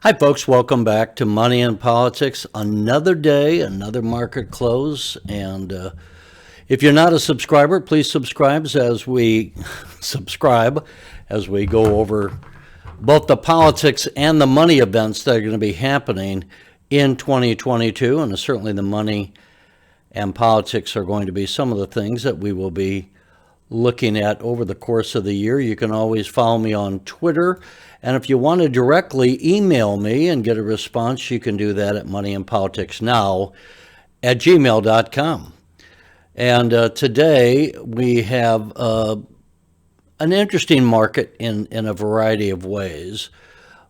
Hi, folks. Welcome back to Money and Politics. Another day, another market close. And if you're not a subscriber, please subscribe as we go over both the politics and the money events that are going to be happening in 2022. And certainly the money and politics are going to be some of the things that we will be looking at over the course of the year. You can always follow me on Twitter. And if you want to directly email me and get a response, you can do that at moneyandpoliticsnow@gmail.com. And today we have an interesting market in a variety of ways.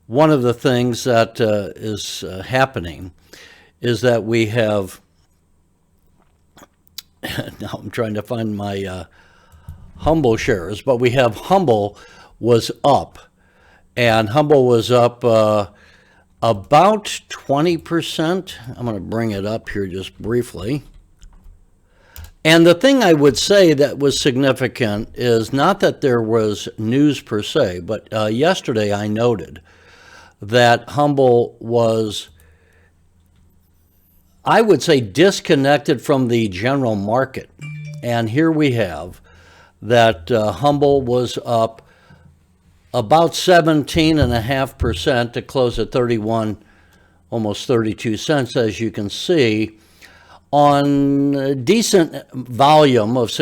One of the things that is happening is that we have, now I'm trying to find my Humbl shares, but we have Humbl was up. And Humbl was up about 20%. I'm going to bring it up here just briefly. And the thing I would say that was significant is not that there was news per se, but yesterday I noted that Humbl was, I would say, disconnected from the general market. And here we have that Humbl was up about 17.5% to close at 31, almost 32 cents, as you can see, on a decent volume of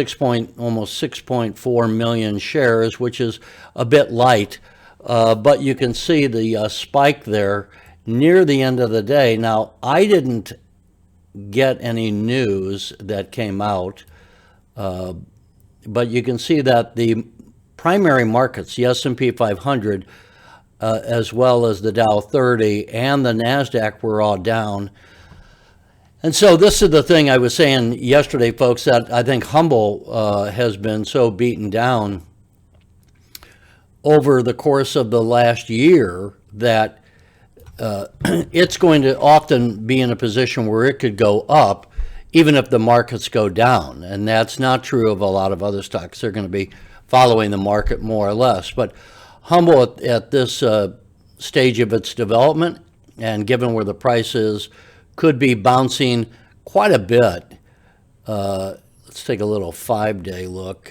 almost 6.4 million shares, which is a bit light. But you can see the spike there near the end of the day. Now, I didn't get any news that came out, but you can see that the primary markets, the S&P 500, as well as the Dow 30 and the NASDAQ were all down. And so this is the thing I was saying yesterday, folks, that I think Humbl has been so beaten down over the course of the last year that it's going to often be in a position where it could go up even if the markets go down. And that's not true of a lot of other stocks. They're going to be following the market more or less. But Humbl at this stage of its development, and given where the price is, could be bouncing quite a bit. Let's take a little 5-day look,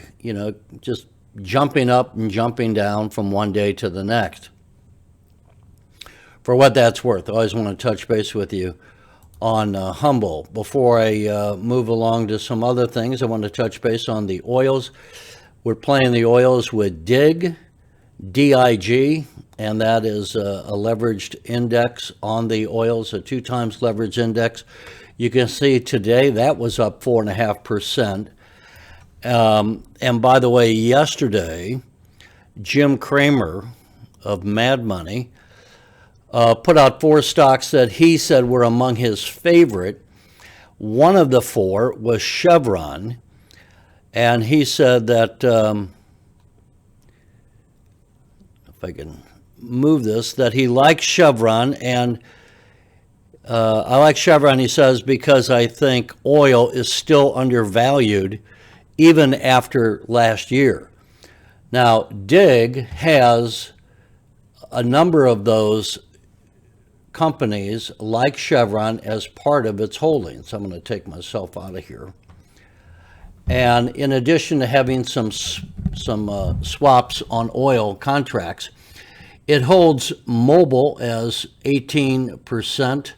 just jumping up and jumping down from one day to the next. For what that's worth, I always want to touch base with you on Humbl. Before I move along to some other things, I want to touch base on the oils. We're playing the oils with DIG, DIG, and that is a leveraged index on the oils, a 2 times leveraged index. You can see today that was up 4.5%. And by the way, yesterday, Jim Cramer of Mad Money put out 4 stocks that he said were among his favorite. One of the 4 was Chevron. And he said that, if I can move this, that he likes Chevron. And I like Chevron, he says, because I think oil is still undervalued even after last year. Now, DIG has a number of those companies like Chevron as part of its holdings. I'm going to take myself out of here. And in addition to having some swaps on oil contracts, it holds Mobil as 18%.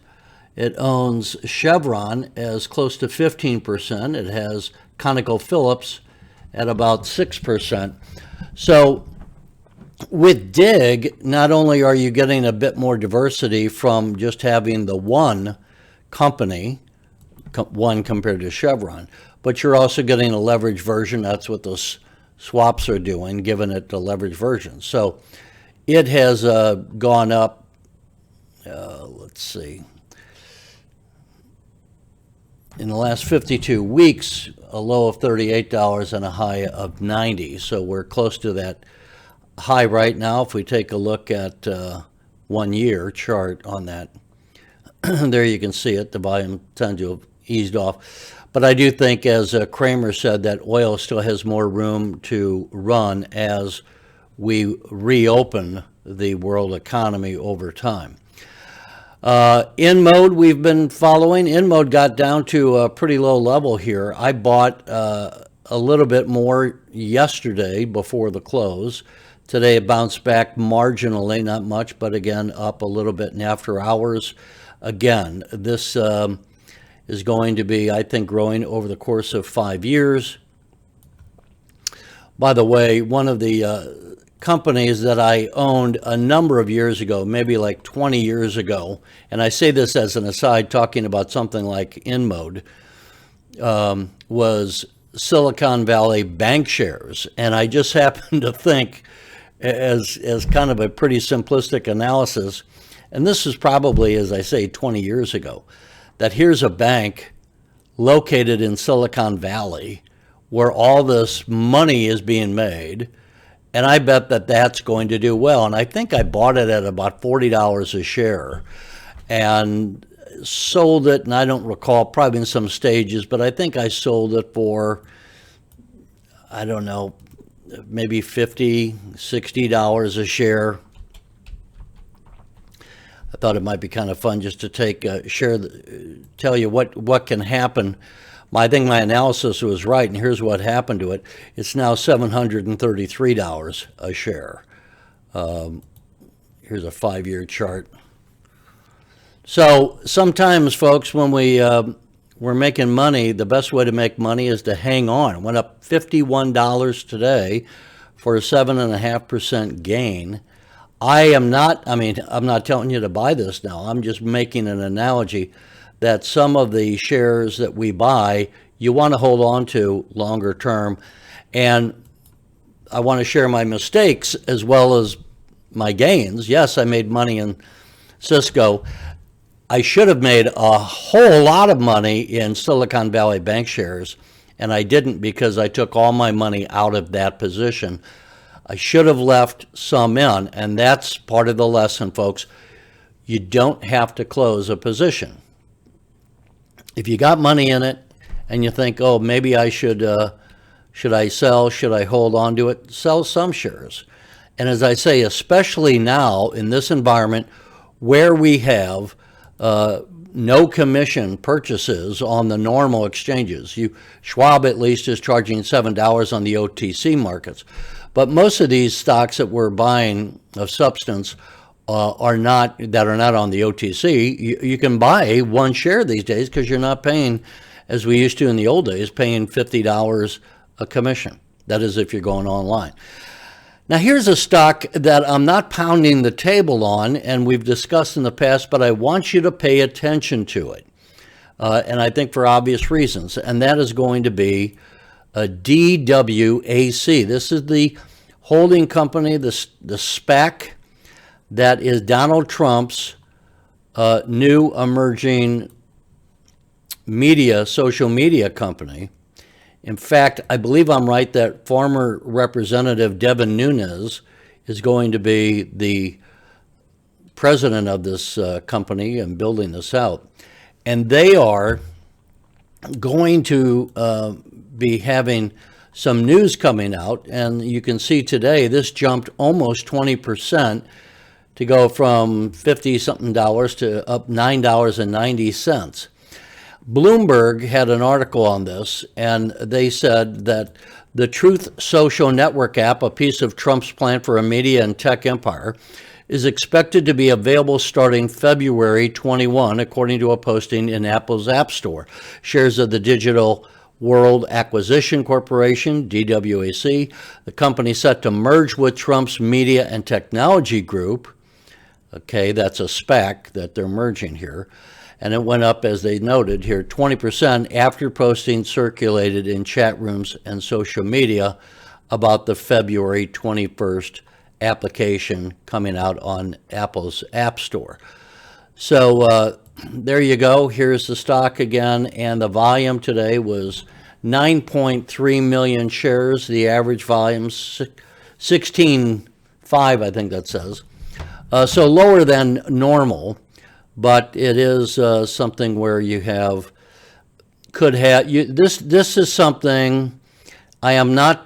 It owns Chevron as close to 15%. It has ConocoPhillips at about 6%. So with DIG, not only are you getting a bit more diversity from just having the one company, one compared to Chevron, but you're also getting a leverage version. That's what those swaps are doing, giving it the leverage version. So it has gone up, let's see, in the last 52 weeks, a low of $38 and a high of $90. So we're close to that high right now. If we take a look at 1 year chart on that, there you can see it. The volume tends to have eased off. But I do think, as Kramer said, that oil still has more room to run as we reopen the world economy over time. Inmode we've been following. Inmode got down to a pretty low level here. I bought a little bit more yesterday before the close. Today it bounced back marginally, not much, but again up a little bit in after hours. Again, this is going to be, I think, growing over the course of 5 years. By the way, one of the companies that I owned a number of years ago, maybe like 20 years ago, and I say this as an aside talking about something like Inmode, was Silicon Valley Bank shares. And I just happened to think, as kind of a pretty simplistic analysis, and this is probably, as I say, 20 years ago, that here's a bank located in Silicon Valley where all this money is being made, and I bet that that's going to do well. And I think I bought it at about $40 a share and sold it, and I don't recall, probably in some stages, but I think I sold it for, I don't know, maybe $50, $60 a share. I thought it might be kind of fun just to take tell you what can happen. I think my analysis was right, and here's what happened to it. It's now $733 a share. Here's a 5-year chart. So sometimes, folks, when we're making money, the best way to make money is to hang on. It went up $51 today for a 7.5% gain. I'm not telling you to buy this now. I'm just making an analogy that some of the shares that we buy, you want to hold on to longer term. And I want to share my mistakes as well as my gains. Yes, I made money in Cisco. I should have made a whole lot of money in Silicon Valley Bank shares, and I didn't because I took all my money out of that position. I should have left some in, and that's part of the lesson, folks. You don't have to close a position. If you got money in it and you think, oh, maybe I should I sell? Should I hold on to it? Sell some shares. And as I say, especially now in this environment where we have no commission purchases on the normal exchanges. Schwab at least is charging $7 on the OTC markets. But most of these stocks that we're buying of substance are not on the OTC. You can buy one share these days because you're not paying, as we used to in the old days, paying $50 a commission. That is if you're going online. Now here's a stock that I'm not pounding the table on, and we've discussed in the past, but I want you to pay attention to it. And I think for obvious reasons, and that is going to be a DWAC. This is the holding company, the SPAC, that is Donald Trump's new emerging social media company. In fact, I believe I'm right that former Representative Devin Nunes is going to be the president of this company and building this out. And they are going to be having some news coming out. And you can see today this jumped almost 20% to go from $50-something to up $9.90. Bloomberg had an article on this, and they said that the Truth Social Network app, a piece of Trump's plan for a media and tech empire, is expected to be available starting February 21, according to a posting in Apple's App Store. Shares of the Digital World Acquisition Corporation, DWAC, the company set to merge with Trump's Media and Technology Group. Okay, that's a SPAC that they're merging here. And it went up, as they noted here, 20% after posting circulated in chat rooms and social media about the February 21st application coming out on Apple's App Store. So there you go. Here's the stock again. And the volume today was 9.3 million shares. The average volume, 16.5, I think that says. So lower than normal. But it is something where you this is something I'm not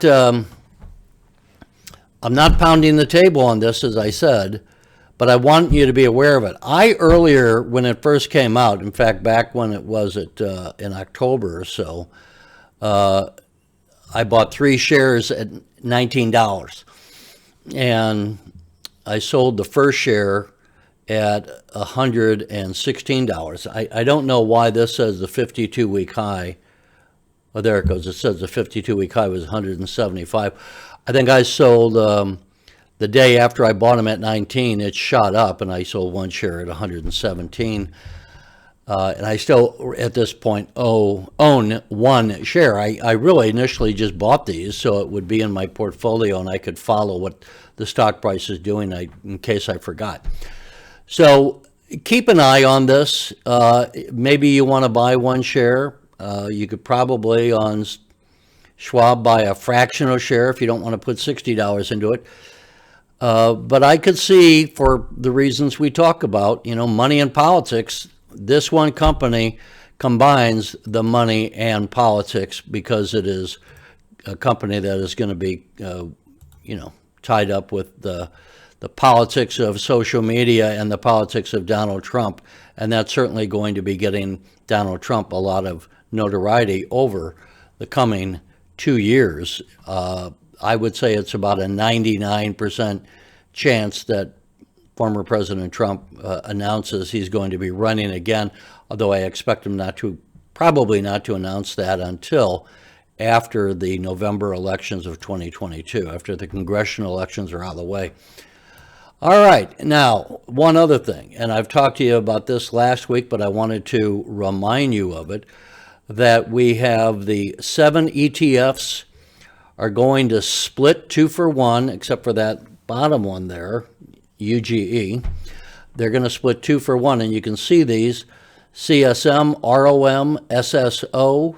pounding the table on this, as I said, but I want you to be aware of it. I earlier, when it first came out, in fact, back when it was in October or so, I bought 3 shares at $19, and I sold the first share at $116. I don't know why this says the 52-week high. Oh, there it goes. It says the 52-week high was 175. I think I sold the day after I bought them at 19. It shot up, and I sold 1 share at 117. And I still, at this point, own 1 share. I really initially just bought these so it would be in my portfolio and I could follow what the stock price is doing in case I forgot. So keep an eye on this. Maybe you want to buy 1 share. You could probably on Schwab buy a fractional share if you don't want to put $60 into it. But I could see, for the reasons we talk about, money and politics, this one company combines the money and politics because it is a company that is going to be, tied up with the politics of social media and the politics of Donald Trump. And that's certainly going to be getting Donald Trump a lot of notoriety over the coming 2 years. I would say it's about a 99% chance that former President Trump announces he's going to be running again, although I expect him probably not to announce that until after the November elections of 2022, after the congressional elections are out of the way. All right, now, one other thing, and I've talked to you about this last week, but I wanted to remind you of it, that we have the 7 ETFs are going to split 2 for 1, except for that bottom one there, UGE. They're going to split 2 for 1, and you can see these, CSM, ROM, SSO,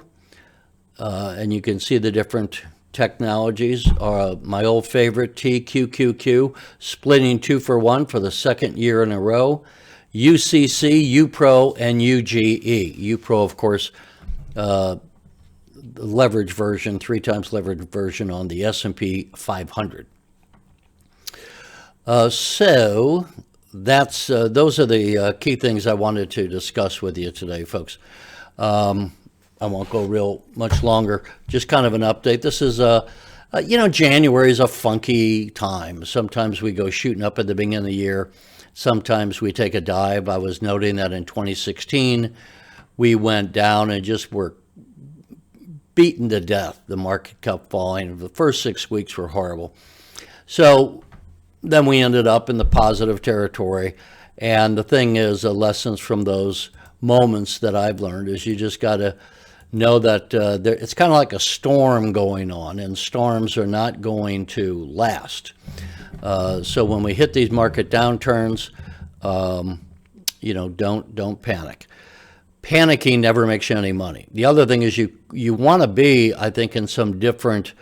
and you can see the different technologies. My old favorite, TQQQ, splitting 2 for 1 for the 2nd year in a row. UCC, UPRO, and UGE. UPRO, of course, the leverage version, 3 times leverage version on the S&P 500. So that's those are the key things I wanted to discuss with you today, folks. I won't go real much longer, just kind of an update. This is January is a funky time. Sometimes we go shooting up at the beginning of the year. Sometimes we take a dive. I was noting that in 2016, we went down and just were beaten to death. The market kept falling. The first 6 weeks were horrible. So then we ended up in the positive territory. And the thing is, the lessons from those moments that I've learned is you just got to know that it's kind of like a storm going on, and storms are not going to last. So when we hit these market downturns, don't panic. Panicking never makes you any money. The other thing is you want to be, I think, in some different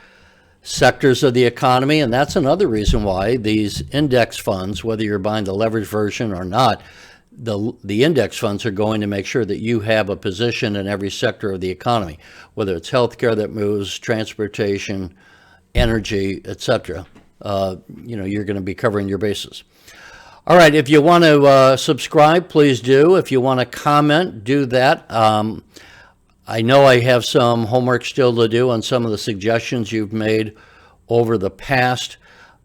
sectors of the economy, and that's another reason why these index funds, whether you're buying the leverage version or not, the index funds are going to make sure that you have a position in every sector of the economy, whether it's healthcare that moves, transportation, energy, etc. You're going to be covering your bases. All right, if you want to subscribe, please do. If you want to comment, do that. I know I have some homework still to do on some of the suggestions you've made over the past.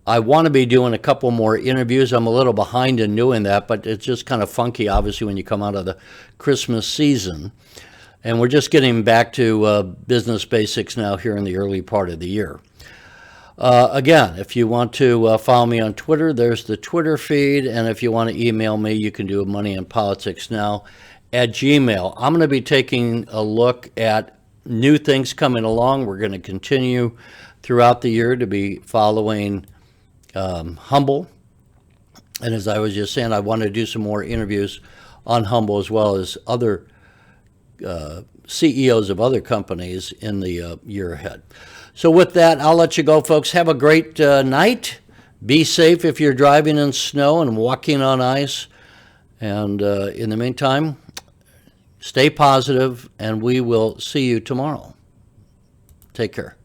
I want to be doing a couple more interviews. I'm a little behind in doing that, but it's just kind of funky, obviously, when you come out of the Christmas season. And we're just getting back to business basics now here in the early part of the year. Again, if you want to follow me on Twitter, there's the Twitter feed. And if you want to email me, you can do Money and Politics Now at Gmail. I'm going to be taking a look at new things coming along. We're going to continue throughout the year to be following Humbl. And as I was just saying, I want to do some more interviews on Humbl as well as other CEOs of other companies in the year ahead. So with that, I'll let you go, folks. Have a great night. Be safe if you're driving in snow and walking on ice. And in the meantime, stay positive, and we will see you tomorrow. Take care.